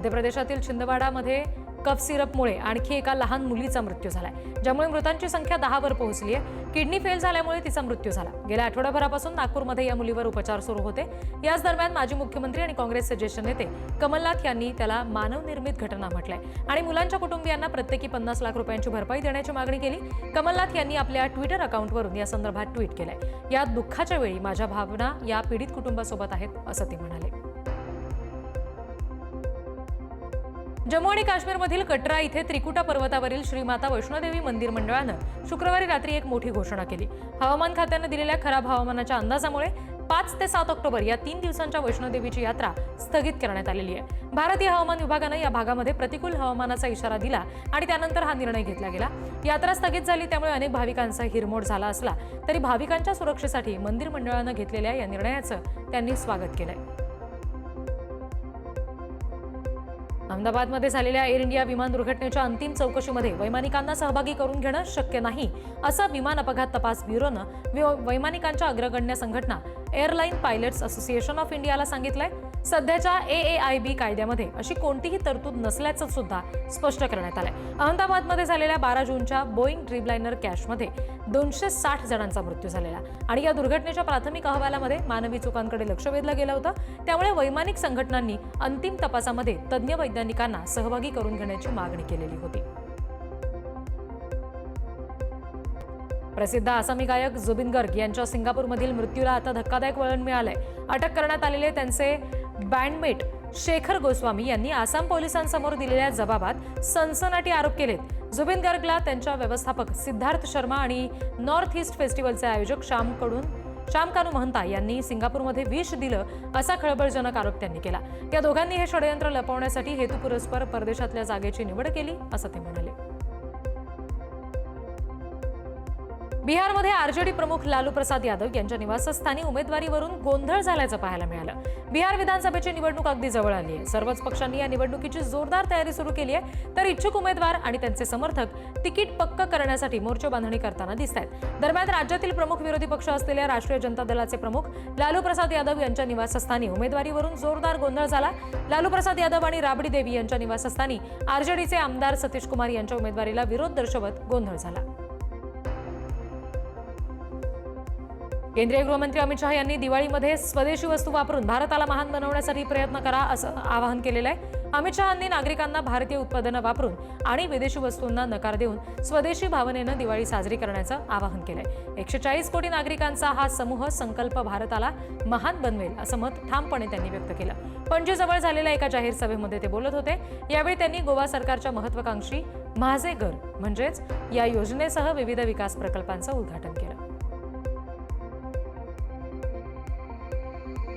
मध्य प्रदेशातील छिंदवाडामध्ये कफ सिरपमुळे आणखी एका लहान मुलीचा मृत्यू झालाय, ज्यामुळे मृतांची संख्या 10 वर पोहोचली आहे. किडनी फेल झाल्यामुळे तिचा मृत्यू झाला. गेल्या आठवड्याभरापासून नागपूरमध्ये या मुलीवर उपचार सुरू होते. याच दरम्यान माजी मुख्यमंत्री आणि काँग्रेसचे ज्येष्ठ नेते कमलनाथ यांनी त्याला मानवनिर्मित घटना म्हटलंय आणि मुलांच्या कुटुंबियांना प्रत्येकी 50 लाख रुपयांची भरपाई देण्याची मागणी केली. कमलनाथ यांनी आपल्या ट्विटर अकाउंटवरून या संदर्भात ट्विट केलंय. या दुःखाच्या वेळी माझ्या भावना या पीडित कुटुंबासोबत आहेत असं ते म्हणाले. जम्मू आणि काश्मीरमधील कटरा इथे त्रिकुटा पर्वतावरील श्रीमाता वैष्णोदेवी मंदिर मंडळानं शुक्रवारी रात्री एक मोठी घोषणा केली. हवामान खात्यानं दिलेल्या खराब हवामानाच्या अंदाजामुळे 5 ते 7 ऑक्टोबर या 3 दिवसांच्या वैष्णोदेवीची यात्रा स्थगित करण्यात आलेली आहे. भारतीय हवामान विभागानं या भागामध्ये प्रतिकूल हवामानाचा इशारा दिला आणि त्यानंतर हा निर्णय घेतला गेला. यात्रा स्थगित झाली, त्यामुळे अनेक भाविकांचा हिरमोड झाला असला तरी भाविकांच्या सुरक्षेसाठी मंदिर मंडळानं घेतलेल्या या निर्णयाचं त्यांनी स्वागत केलंय. अहमदाबादमध्ये झालेल्या एअर इंडिया विमान दुर्घटनेच्या अंतिम चौकशीमध्ये वैमानिकांना सहभागी करून घेणं शक्य नाही, असं विमान अपघात तपास ब्युरोनं वैमानिकांच्या अग्रगण्य संघटना एअरलाईन पायलट्स असोसिएशन ऑफ इंडियाला सांगितलंय. सध्याच्या AAIB कायद्यामध्ये अशी कोणतीही तरतूद नसल्याचं सुद्धा स्पष्ट करण्यात आलंय. अहमदाबादमध्ये झालेल्या 12 जूनच्या बोईंग ड्रीमलाइनर क्रॅशमध्ये 260 जणांचा मृत्यू झालेला आणि या दुर्घटनेच्या प्राथमिक अहवालामध्ये मानवी चुकांकडे लक्ष वेधलं गेलं होतं. त्यामुळे वैमानिक संघटनांनी अंतिम तपासामध्ये तज्ज्ञ वैज्ञानिकांना सहभागी करून घेण्याची मागणी केलेली होती. प्रसिद्ध आसामी गायक जुबिन गर्ग यांच्या सिंगापूरमधील मृत्यूला आता धक्कादायक वळण मिळालंय. अटक करण्यात आलेले त्यांचे बँडमेट शेखर गोस्वामी यांनी आसाम पोलिसांसमोर दिलेल्या जबाबात सनसनाटी आरोप केलेत. जुबिन गर्गला त्यांच्या व्यवस्थापक सिद्धार्थ शर्मा आणि नॉर्थ ईस्ट फेस्टिवलचे आयोजक श्यामकानू महंता यांनी सिंगापूरमध्ये विष दिलं असा खळबळजनक आरोप त्यांनी केला. या दोघांनी हे षडयंत्र लपवण्यासाठी हेतुपुरस्पर परदेशातल्या जागेची निवड केली असं ते म्हणाले. बिहारमध्ये आरजेडी प्रमुख लालू प्रसाद यादव यांच्या निवासस्थानी उमेदवारीवरून गोंधळ झाल्याचं पाहायला मिळालं. बिहार विधानसभेची निवडणूक अगदी जवळ आली आहे. सर्वच पक्षांनी या निवडणुकीची जोरदार तयारी सुरू केली आहे, तर इच्छुक उमेदवार आणि त्यांचे समर्थक तिकीट पक्क करण्यासाठी मोर्चे बांधणी करताना दिसत आहेत. दरम्यान राज्यातील प्रमुख विरोधी पक्ष असलेल्या राष्ट्रीय जनता दलाचे प्रमुख लालू प्रसाद यादव यांच्या निवासस्थानी उमेदवारीवरून जोरदार गोंधळ झाला. लालू प्रसाद यादव आणि राबडी देवी यांच्या निवासस्थानी आरजेडीचे आमदार सतीश कुमार यांच्या उमेदवारीला विरोध दर्शवत गोंधळ झाला. केंद्रीय गृहमंत्री अमित शहा यांनी दिवाळीमध्ये स्वदेशी वस्तू वापरून भारताला महान बनवण्यासाठी प्रयत्न करा असं आवाहन केलेलं आहे. अमित शहांनी नागरिकांना भारतीय उत्पादनं वापरून आणि विदेशी वस्तूंना नकार देऊन स्वदेशी भावनेनं दिवाळी साजरी करण्याचं आवाहन केलंय. 140 कोटी नागरिकांचा हा समूह संकल्प भारताला महान बनवेल असं मत ठामपणे त्यांनी व्यक्त केलं. पणजीजवळ झालेल्या एका जाहीर सभेमध्ये ते बोलत होते. यावेळी त्यांनी गोवा सरकारच्या महत्वाकांक्षी माझे घर म्हणजेच या योजनेसह विविध विकास प्रकल्पांचं उद्घाटन केलं.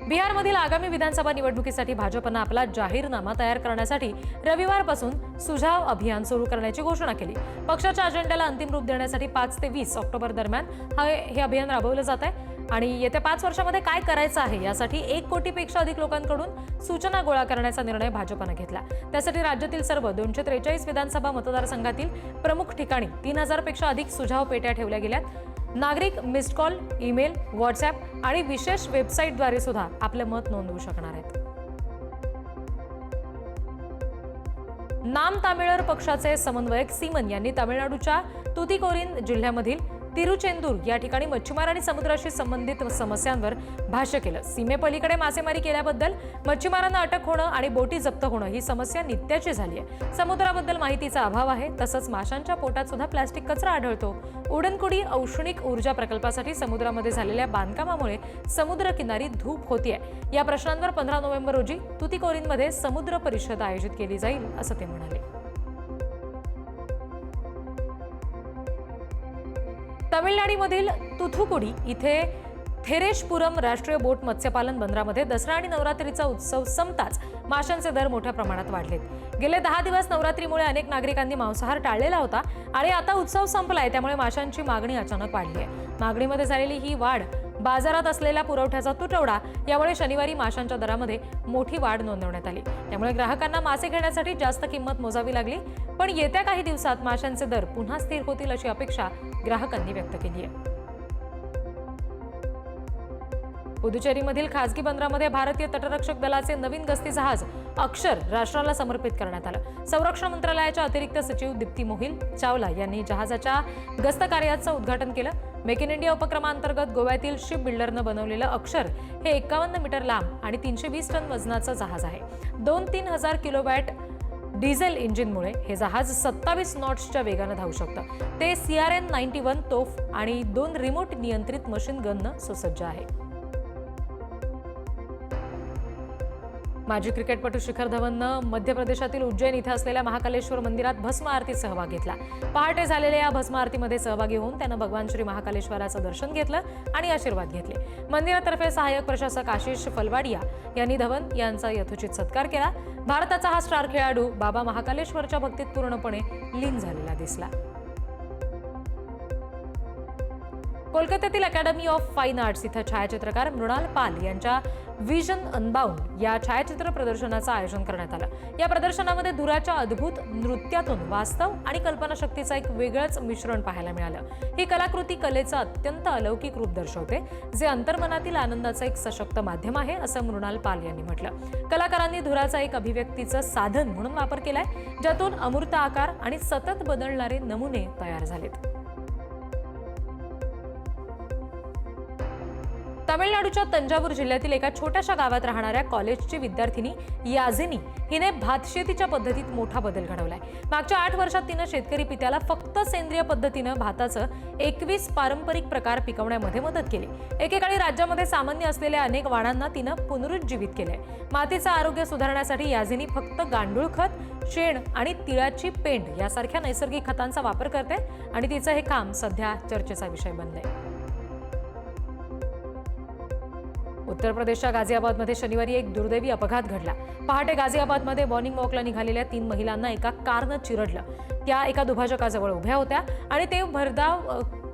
बिहारमधील आगामी विधानसभा निवडणुकीसाठी भाजपनं आपला जाहीरनामा तयार करण्यासाठी रविवारपासून सुझाव अभियान सुरू करण्याची घोषणा केली. पक्षाच्या अजेंड्याला अंतिम रूप देण्यासाठी 5 ते 20 ऑक्टोबर दरम्यान हे अभियान राबवलं जात आहे आणि येत्या 5 वर्षामध्ये काय करायचं आहे यासाठी 1 कोटीपेक्षा अधिक लोकांकडून सूचना गोळा करण्याचा निर्णय भाजपनं घेतला. त्यासाठी राज्यातील सर्व 243 विधानसभा मतदारसंघातील प्रमुख ठिकाणी 3000 पेक्षा अधिक सुझाव पेट्या ठेवल्या गेल्यात. नागरिक मिस्ड कॉल, ईमेल, व्हॉट्सअप आणि विशेष वेबसाईटद्वारे सुद्धा आपलं मत नोंदवू शकणार आहेत. नाम तामिळर पक्षाचे समन्वयक सीमन यांनी तामिळनाडूच्या तुतीकोरीन जिल्ह्यामधील तिरुचेंदूर या ठिकाणी मच्छीमार आणि समुद्राशी संबंधित समस्यांवर भाष्य केलं. सीमेपलीकडे मासेमारी केल्याबद्दल मच्छीमारांना अटक होणं आणि बोटी जप्त होणं ही समस्या नित्याची झाली आहे. समुद्राबद्दल माहितीचा अभाव आहे. तसंच माशांच्या पोटात सुद्धा प्लास्टिक कचरा आढळतो. उडनकुडी औष्णिक ऊर्जा प्रकल्पासाठी समुद्रामध्ये झालेल्या बांधकामामुळे समुद्रकिनारी धूप होतीये. या प्रश्नांवर 15 नोव्हेंबर रोजी तुतीकोरीनमध्ये समुद्र परिषद आयोजित केली जाईल असं ते म्हणाले. तमिळनाडूमधील तुथुकुडी इथे थेरेशपुरम राष्ट्रीय बोट मत्स्यपालन बंदरामध्ये दसरा आणि नवरात्रीचा उत्सव संपताच माशांचे दर मोठ्या प्रमाणात वाढलेत. गेले 10 दिवस नवरात्रीमुळे अनेक नागरिकांनी मांसाहार टाळलेला होता आणि आता उत्सव संपलाय, त्यामुळे माशांची मागणी अचानक वाढली आहे. मागणीमध्ये झालेली ही वाढ, बाजारात असलेला पुरवठ्याचा तुटवडा यामुळे शनिवारी माशांच्या दरामध्ये मोठी वाढ नोंदवण्यात आली. त्यामुळे ग्राहकांना मासे घेण्यासाठी जास्त किंमत मोजावी लागली. पण येत्या काही दिवसात माशांचे दर पुन्हा स्थिर होतील अशी अपेक्षा ग्राहकांनी व्यक्त केली आहे. पुदुचेरीमधील खासगी बंदरामध्ये भारतीय तटरक्षक दलाचे नवीन गस्ती जहाज अक्षर राष्ट्राला समर्पित करण्यात आलं. संरक्षण मंत्रालयाच्या अतिरिक्त सचिव दीप्ती मोहिल चावला यांनी जहाजाच्या गस्त कार्याचं उद्घाटन केलं. मेक इन इंडिया उपक्रमांतर्गत गोव्यातील शिप बिल्डरनं बनवलेलं अक्षर हे 51 मीटर लांब आणि 320 टन वजनाचं जहाज आहे. 2-3 हजार किलोवॅट डिझेल इंजिनमुळे हे जहाज 27 नॉट्सच्या वेगानं धावू शकतं. ते CRN-91 तोफ आणि 2 रिमोट नियंत्रित मशीन गननं सुसज्ज आहे. माजी क्रिकेटपटू शिखर धवननं मध्य प्रदेशातील उज्जैन इथे असलेल्या महाकालेश्वर मंदिरात भस्म आरतीत सहभाग घेतला. पहाटे झालेल्या या भस्म आरतीमध्ये सहभागी होऊन त्यानं भगवान श्री महाकालेश्वराचं दर्शन घेतलं आणि आशीर्वाद घेतले. मंदिरातर्फे सहाय्यक प्रशासक आशिष फलवाडिया यांनी धवन यांचा यथोचित सत्कार केला. भारताचा हा स्टार खेळाडू बाबा महाकालेश्वरच्या भक्तीत पूर्णपणे लीन झालेला दिसला. कोलकात्यातील अकॅडमी ऑफ फाईन आर्ट्स इथं छायाचित्रकार मृणाल पाल यांच्या विजन अनबाउंड या छायाचित्र प्रदर्शनाचं आयोजन करण्यात आलं. या प्रदर्शनामध्ये धुराच्या अद्भुत नृत्यातून वास्तव आणि कल्पनाशक्तीचं एक वेगळंच मिश्रण पाहायला मिळालं. ही कलाकृती कलेचं अत्यंत अलौकिक रूप दर्शवते, जे अंतर्मनातील आनंदाचं एक सशक्त माध्यम आहे, असं मृणाल पाल यांनी म्हटलं. कलाकारांनी धुराचा एक अभिव्यक्तीचं साधन म्हणून वापर केलाय, ज्यातून अमूर्त आकार आणि सतत बदलणारे नमुने तयार झालेत. तामिळनाडूच्या तंजावूर जिल्ह्यातील एका छोट्याशा गावात राहणाऱ्या कॉलेजची विद्यार्थिनी याझिनी हिने भातशेतीच्या पद्धतीत मोठा बदल घडवलाय. मागच्या 8 वर्षात तिनं शेतकरी पित्याला फक्त सेंद्रिय पद्धतीनं भाताचं 21 पारंपरिक प्रकार पिकवण्यामध्ये मदत केली. एकेकाळी राज्यामध्ये सामान्य असलेल्या अनेक वाणांना तिनं पुनरुज्जीवित केलंय. मातीचं आरोग्य सुधारण्यासाठी याझिनी फक्त गांडूळ खत, शेण आणि तिळाची पेंड यासारख्या नैसर्गिक खतांचा वापर करते आणि तिचं हे काम सध्या चर्चेचा विषय बनलंय. उत्तर प्रदेशच्या गाझियाबादमध्ये शनिवारी एक दुर्दैवी अपघात घडला. पहाटे गाझियाबादमध्ये मॉर्निंग वॉकला निघालेल्या 3 महिलांना एका कारनं चिरडलं. त्या एका दुभाजकाजवळ उभ्या होत्या आणि ते भरधाव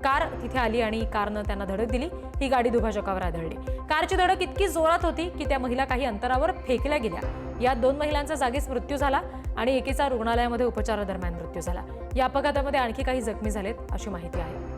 कार तिथे आली आणि कारनं त्यांना धडक दिली. ही गाडी दुभाजकावर आदळली. कारची धडक इतकी जोरात होती की त्या महिला काही अंतरावर फेकल्या गेल्या. यात 2 महिलांचा जागीच मृत्यू झाला आणि एकीचा रुग्णालयामध्ये उपचारादरम्यान मृत्यू झाला. या अपघातामध्ये आणखी काही जखमी झालेत अशी माहिती आहे.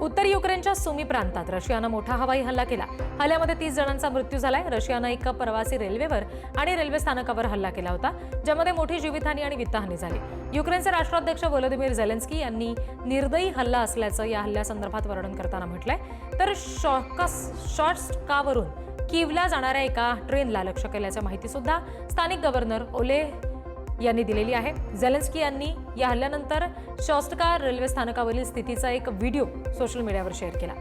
उत्तर युक्रेनच्या सुमी प्रांतात रशियानं मोठा हवाई हल्ला केला. हल्ल्यामध्ये 30 जणांचा मृत्यू झालाय. रशियानं एका प्रवासी रेल्वेवर आणि रेल्वे स्थानकावर हल्ला केला होता, ज्यामध्ये मोठी जीवितहानी आणि वित्तहानी झाली. युक्रेनचे राष्ट्राध्यक्ष व्लादिमीर झेलेन्स्की यांनी निर्दयी हल्ला असल्याचं या हल्ल्यासंदर्भात वर्णन करताना म्हटलंय. तर शॉर्टस्कावरून कीवला जाणाऱ्या एका ट्रेनला लक्ष्य केल्याची माहिती सुद्धा स्थानिक गव्हर्नर ओले यांनी दिलेली आहे. झेलेन्स्की यांनी या हल्ल्यानंतर शॉस्टका रेल्वे स्थानकावरील स्थितीचा एक व्हिडिओ सोशल मीडियावर शेअर केला.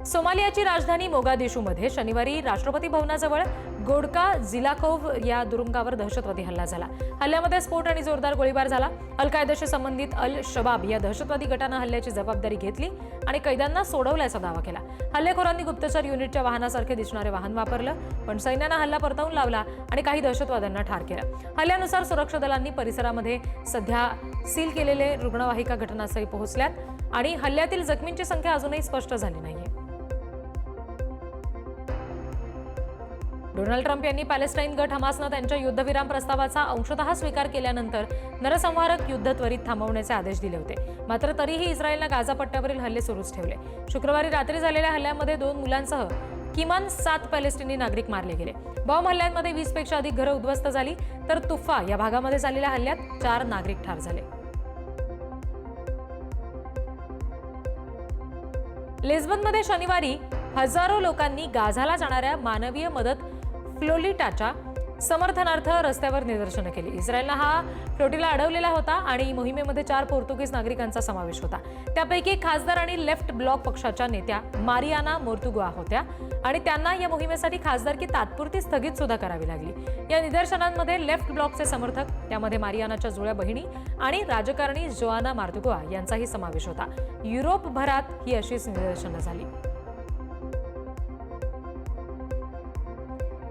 सोमालियाची राजधानी मोगादिशूमध्ये शनिवारी राष्ट्रपती भवनाजवळ गोडका झिलाकोव्ह या तुरुंगावर दहशतवादी हल्ला झाला. हल्ल्यामध्ये स्फोट आणि जोरदार गोळीबार झाला. अल कायदाशी संबंधित अल शबाब या दहशतवादी गटानं हल्ल्याची जबाबदारी घेतली आणि कैद्यांना सोडवल्याचा दावा केला. हल्लेखोरांनी गुप्तचर युनिटच्या वाहनासारखे दिसणारे वाहन वापरलं, पण सैन्यानं हल्ला परतवून लावला आणि काही दहशतवाद्यांना ठार केलं. हल्ल्यानुसार सुरक्षा दलांनी परिसरामध्ये सध्या सील केलेले रुग्णवाहिका घटनास्थळी पोहोचल्यात आणि हल्ल्यातील जखमींची संख्या अजूनही स्पष्ट झाली नाहीये. डोनाल्ड ट्रम्प यांनी पॅलेस्टाईन गट हमासनं त्यांच्या युद्धविराम प्रस्तावाचा अंशतः स्वीकार केल्यानंतर नरसंहारक युद्ध त्वरित थांबवण्याचे आदेश दिले होते. मात्र तरीही इस्रायलनं गाझा पट्ट्यावरील हल्ले सुरूच ठेवले. शुक्रवारी रात्री झालेल्या हल्ल्यामध्ये 2 मुलांसह किमान 7 पॅलेस्टिनी नागरिक मारले गेले. बॉम्ब हल्ल्यांमध्ये 20 पेक्षा अधिक घरं उद्ध्वस्त झाली, तर तुफा या भागामध्ये झालेल्या हल्ल्यात 4 नागरिक ठार झाले. लिस्बनमध्ये शनिवारी हजारो लोकांनी गाझाला जाणाऱ्या मानवीय मदत फ्लोटिलाच्या समर्थनार्थ रस्त्यावर निदर्शनं केली. इस्रायलनं हा फ्लोटिला अडवलेला होता आणि मोहिमेमध्ये 4 पोर्तुगीज नागरिकांचा समावेश होता. त्यापैकी खासदार आणि लेफ्ट ब्लॉक पक्षाच्या नेत्या मारियाना मोर्तुगुआ होत्या आणि त्यांना या मोहिमेसाठी खासदारकी तात्पुरती स्थगित सुद्धा करावी लागली. या निदर्शनांमध्ये लेफ्ट ब्लॉकचे समर्थक, त्यामध्ये मारियानाच्या जुळ्या बहिणी आणि राजकारणी जोआना मोर्तुगुआ यांचाही समावेश होता. युरोपभरात ही अशीच निदर्शनं झाली.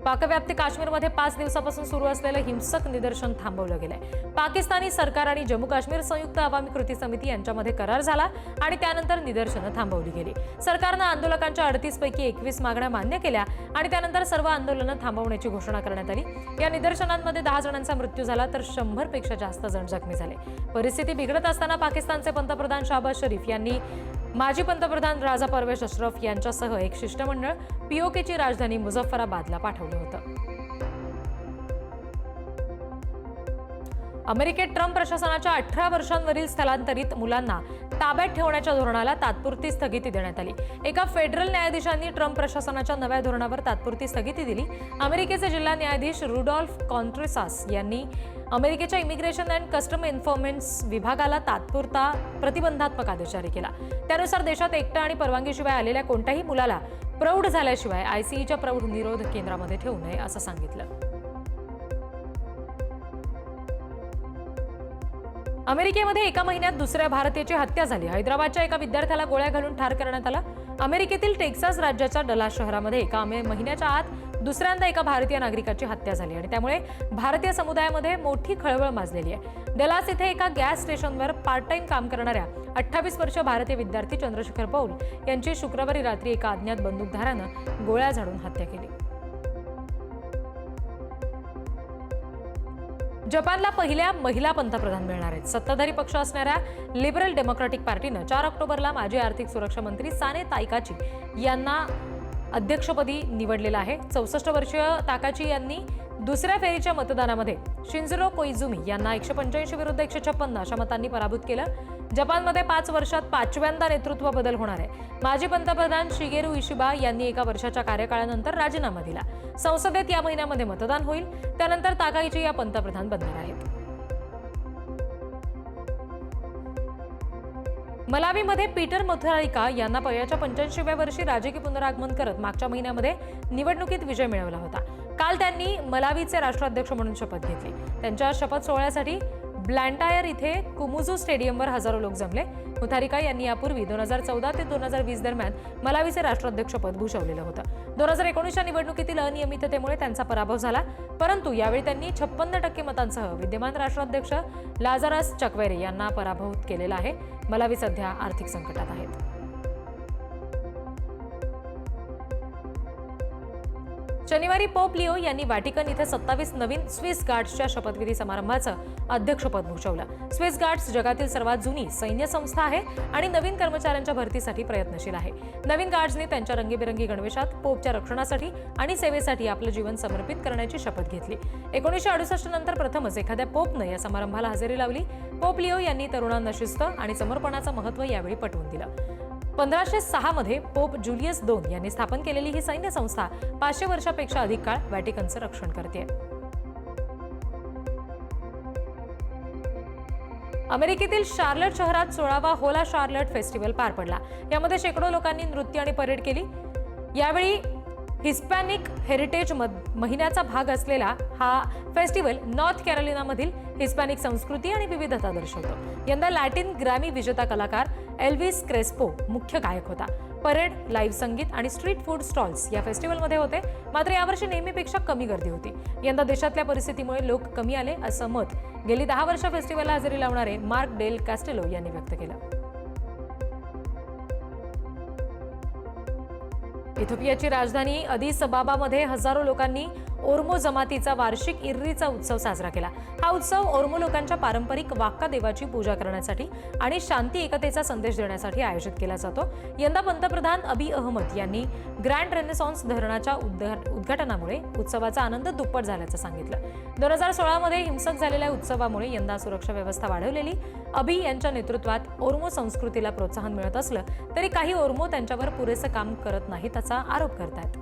पाकव्याप्त काश्मीरमध्ये 5 दिवसापासून सुरू असलेलं हिंसक निदर्शन थांबवलं गेलंय. पाकिस्तानी सरकार आणि जम्मू काश्मीर संयुक्त अवामी कृती समिती यांच्यामध्ये करार झाला आणि त्यानंतर निदर्शनं थांबवली गेली. सरकारनं आंदोलकांच्या 38 पैकी 21 मागण्या मान्य केल्या आणि त्यानंतर सर्व आंदोलनं थांबवण्याची घोषणा करण्यात आली. या निदर्शनांमध्ये 10 जणांचा मृत्यू झाला तर 100 पेक्षा जास्त जण जखमी झाले. परिस्थिती बिघडत असताना पाकिस्तानचे पंतप्रधान शहबाज शरीफ यांनी माजी पंतप्रधान राजा परवेश अशरफ यांच्यासह एक शिष्टमंडळ पीओकेची राजधानी मुझफ्फराबादला पाठवलं होतं. अमेरिकेत ट्रम्प प्रशासनाच्या 18 वर्षांवरील स्थलांतरित मुलांना ताब्यात ठेवण्याच्या धोरणाला तात्पुरती स्थगिती देण्यात आली. एका फेडरल न्यायाधीशांनी ट्रम्प प्रशासनाच्या नव्या धोरणावर तात्पुरती स्थगिती दिली. अमेरिकेचे जिल्हा न्यायाधीश रुडॉल्फ कॉन्ट्रेसास यांनी अमेरिकेच्या इमिग्रेशन अँड कस्टम एन्फोर्समेंट विभागाला तात्पुरता प्रतिबंधात्मक आदेश जारी केला. त्यानुसार देशात एकटा आणि परवानगीशिवाय आलेल्या कोणत्याही मुलाला प्रौढ झाल्याशिवाय आयसीईच्या प्रौढ निरोध केंद्रामध्ये ठेवू नये असं सांगितलं. अमेरिकेमध्ये एका महिन्यात दुसऱ्या भारतीयाची हत्या झाली. हैदराबादच्या एका विद्यार्थ्याला गोळ्या घालून ठार करण्यात आलं. अमेरिकेतील टेक्सास राज्याच्या डलास शहरामध्ये एका महिन्याच्या आत दुसऱ्यांदा एका भारतीय नागरिकाची हत्या झाली आणि त्यामुळे भारतीय समुदायामध्ये मोठी खळबळ माजलेली आहे. डलास इथे एका गॅस स्टेशनवर पार्ट टाइम काम करणाऱ्या 28 वर्षीय भारतीय विद्यार्थी चंद्रशेखर पौल यांची शुक्रवारी रात्री एका अज्ञात बंदूकधारानं गोळ्या झाडून हत्या केली. जपानला पहिल्या महिला पंतप्रधान मिळणार आहेत. सत्ताधारी पक्ष असणाऱ्या लिबरल डेमोक्रॅटिक पार्टीनं 4 ऑक्टोबरला माजी आर्थिक सुरक्षा मंत्री साने ताकाची यांना अध्यक्षपदी निवडलेलं आहे. 64 वर्षीय ताकाची यांनी दुसऱ्या फेरीच्या मतदानामध्ये शिंझरो कोइझुमी यांना 185 विरुद्ध 156 अशा मतांनी पराभूत केलं. जपानमध्ये 5 वर्षात 5व्यांदा नेतृत्व बदल होणार आहे. माजी पंतप्रधान शिगेरू इशिबा यांनी एका वर्षाच्या कार्यकाळानंतर राजीनामा दिला. संसदेत या महिन्यामध्ये मतदान होईल. त्यानंतर ताकाईची या पंतप्रधान बनणार आहेत. मलावीमध्ये पीटर मुथारिका यांना वयाच्या 85व्या वर्षी राजकीय पुनरागमन करत मागच्या महिन्यामध्ये निवडणुकीत विजय मिळवला होता. काल त्यांनी मलावीचे राष्ट्राध्यक्ष म्हणून शपथ घेतली. त्यांच्या शपथ सोहळ्यासाठी ब्लँटायर इथे कुमुझू स्टेडियमवर हजारो लोक जमले. मुथारिका यांनी यापूर्वी 2014 ते 2020 दरम्यान मलावीचे राष्ट्राध्यक्षपद भूषवलेलं होतं. 2019च्या निवडणुकीतील अनियमिततेमुळे त्यांचा पराभव झाला, परंतु यावेळी त्यांनी 56% मतांसह विद्यमान राष्ट्राध्यक्ष लाझारस चक्वेरे यांना पराभूत केलेला आहे. मलावी सध्या आर्थिक संकटात आहेत. शनिवारी पोप लिओ यांनी व्हॅटिकन इथे 27 नवीन स्विस गार्ड्सच्या शपथविधी समारंभाचं अध्यक्षपद भूषवलं. स्विस गार्ड्स जगातील सर्वात जुनी सैन्य संस्था आहे आणि नवीन कर्मचाऱ्यांच्या भरतीसाठी प्रयत्नशील आहे. नवीन गार्ड्सनी त्यांच्या रंगीबेरंगी गणवेशात पोपच्या रक्षणासाठी आणि सेवेसाठी आपलं जीवन समर्पित करण्याची शपथ घेतली. 1968 नंतर प्रथमच एखाद्या पोपनं या समारंभाला हजेरी लावली. पोप लिओ यांनी तरुणांना शिस्त आणि समर्पणाचं महत्त्व यावेळी पटवून दिलं. 1506 मध्ये पोप जुलियस II यांनी स्थापन केलेली ही सैन्य संस्था 500 वर्षापेक्षा अधिक काळ व्हॅटिकनचं रक्षण करते. अमेरिकेतील शार्लट शहरात 16वा होला शार्लट फेस्टिवल पार पडला. यामध्ये शेकडो लोकांनी नृत्य आणि परेड केली. यावेळी हिस्पॅनिक हेरिटेज महिन्याचा भाग असलेला हा फेस्टिवल नॉर्थ कॅरोलिनामधील हिस्पॅनिक संस्कृती आणि विविधता दर्शवतो. यंदा लॅटिन ग्रॅमी विजेता कलाकार एल्विस क्रेस्पो मुख्य गायक होता. परेड, लाईव्ह संगीत आणि स्ट्रीट फूड स्टॉल्स या फेस्टिवलमध्ये होते. मात्र यावर्षी नेहमीपेक्षा कमी गर्दी होती. यंदा देशातल्या परिस्थितीमुळे लोक कमी आले असं मत गेली 10 वर्ष फेस्टिवलला हजेरी लावणारे मार्क डेल कॅस्टेलो यांनी व्यक्त केलं. इथिओपियाची राजधानी अदिस अबाबामध्ये हजारो लोकांनी ओर्मो जमातीचा वार्षिक इर्रीचा उत्सव साजरा केला. हा उत्सव ओर्मो लोकांच्या पारंपरिक वाक्का देवाची पूजा करण्यासाठी आणि शांती एकतेचा संदेश देण्यासाठी आयोजित केला जातो. यंदा पंतप्रधान अबी अहमद यांनी ग्रँड रेनेसॉन्स धरणाच्या उद्घाटनामुळे उत्सवाचा आनंद दुप्पट झाल्याचं सांगितलं. 2016 मध्ये हिंसक झालेल्या उत्सवामुळे यंदा सुरक्षा व्यवस्था वाढवलेली. अबी यांच्या नेतृत्वात ओर्मो संस्कृतीला प्रोत्साहन मिळत असलं तरी काही ओर्मो त्यांच्यावर पुरेसं काम करत नाहीत असा आरोप करतात.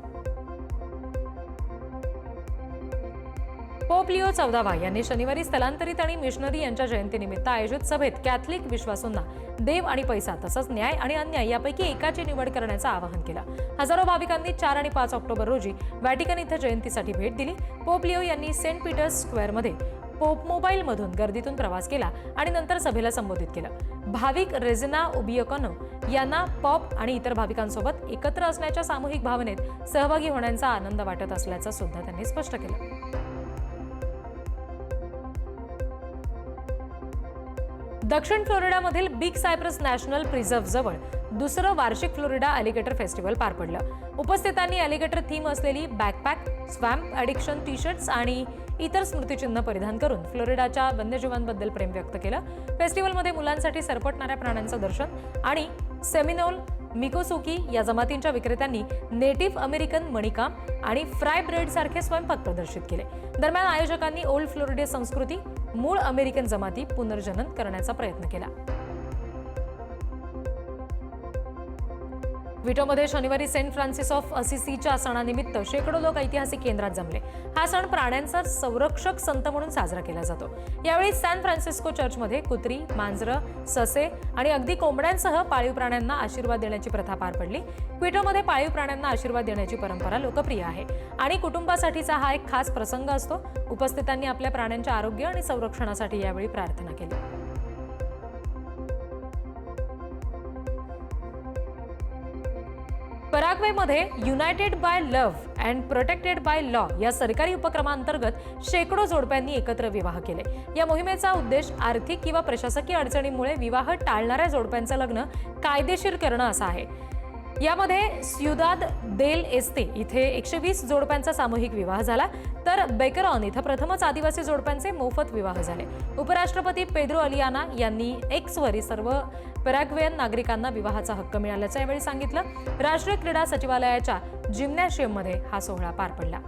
पोप लिओ 14वा यांनी शनिवारी स्थलांतरित आणि मिशनरी यांच्या जयंतीनिमित्त आयोजित सभेत कॅथलिक विश्वासूंना देव आणि पैसा तसंच न्याय आणि अन्याय यापैकी एकाची निवड करण्याचं आवाहन केलं. हजारो भाविकांनी 4 आणि 5 ऑक्टोबर रोजी व्हॅटिकन इथं जयंतीसाठी भेट दिली. पोप लिओ यांनी सेंट पीटर्स स्क्वेअरमध्ये पोप मोबाईलमधून गर्दीतून प्रवास केला आणि नंतर सभेला संबोधित केलं. भाविक रेजिना उबियकोनो यांना पॉप आणि इतर भाविकांसोबत एकत्र असण्याच्या सामूहिक भावनेत सहभागी होण्याचा आनंद वाटत असल्याचं सुद्धा त्यांनी स्पष्ट केलं. दक्षिण फ्लोरिडामधील बिग सायप्रस नॅशनल प्रिझर्व्ह जवळ दुसरं वार्षिक फ्लोरिडा अॅलिगेटर फेस्टिवल पार पडलं. उपस्थितांनी अॅलिगेटर थीम असलेली बॅकपॅक, स्वॅम्प ॲडिक्शन टी-शर्ट्स आणि इतर स्मृतिचिन्ह परिधान करून फ्लोरिडाच्या वन्यजीवांबद्दल प्रेम व्यक्त केलं. फेस्टिवलमध्ये मुलांसाठी सरपटणाऱ्या प्राण्यांचं दर्शन आणि सेमिनोल, मिकोसुकी या जमातींच्या विक्रेत्यांनी नेटिव्ह अमेरिकन मणिकाम आणि फ्राय ब्रेड सारखे स्वयंपाक प्रदर्शित केले. दरम्यान आयोजकांनी ओल्ड फ्लोरिडा संस्कृती, मूळ अमेरिकन जमाती पुनर्जनन करण्याचा प्रयत्न केला. क्विटोमध्ये शनिवारी सेंट फ्रान्सिस ऑफ असिसीच्या सणानिमित्त शेकडो लोक ऐतिहासिक केंद्रात जमले. हा सण प्राण्यांचा संरक्षक संत म्हणून साजरा केला जातो. यावेळी सॅन फ्रान्सिस्को चर्चमध्ये कुत्री, मांजरं, ससे आणि अगदी कोंबड्यांसह पाळीव प्राण्यांना आशीर्वाद देण्याची प्रथा पार पडली. क्विटोमध्ये पाळीव प्राण्यांना आशीर्वाद देण्याची परंपरा लोकप्रिय आहे आणि कुटुंबासाठीचा हा एक खास प्रसंग असतो. उपस्थितांनी आपल्या प्राण्यांच्या आरोग्य आणि संरक्षणासाठी यावेळी प्रार्थना केली. पराग्वेमध्ये united by love and protected by law या सरकारी उपक्रमांतर्गत शेकडो जोडप्यांनी एकत्र विवाह केले. या मोहिमेचा उद्देश आर्थिक किंवा प्रशासकीय अडचणींमुळे विवाह टाळणाऱ्या जोडप्यांचं लग्न कायदेशीर करणं असा आहे. यामध्ये सियुदाद देल एस्ते इथे 120 जोडप्यांचा सामूहिक विवाह झाला, तर बेकरॉन इथं प्रथमच आदिवासी जोडप्यांचे मोफत विवाह झाले. उपराष्ट्रपती पेद्रो अलियाना यांनी एक्सवर सर्व पॅराग्वेयन नागरिकांना विवाहाचा हक्क मिळाल्याचं यावेळी सांगितलं. राष्ट्रीय क्रीडा सचिवालयाच्या जिम्नॅशियममध्ये हा सोहळा पार पडला.